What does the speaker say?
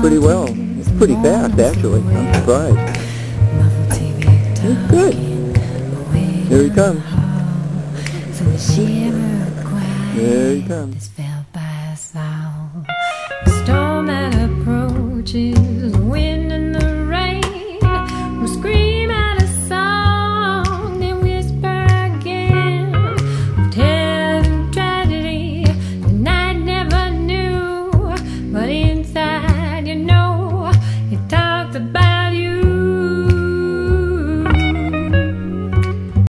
pretty well. It's pretty fast, actually. I'm surprised. It's good. Here he comes. There he comes. Storm that approaches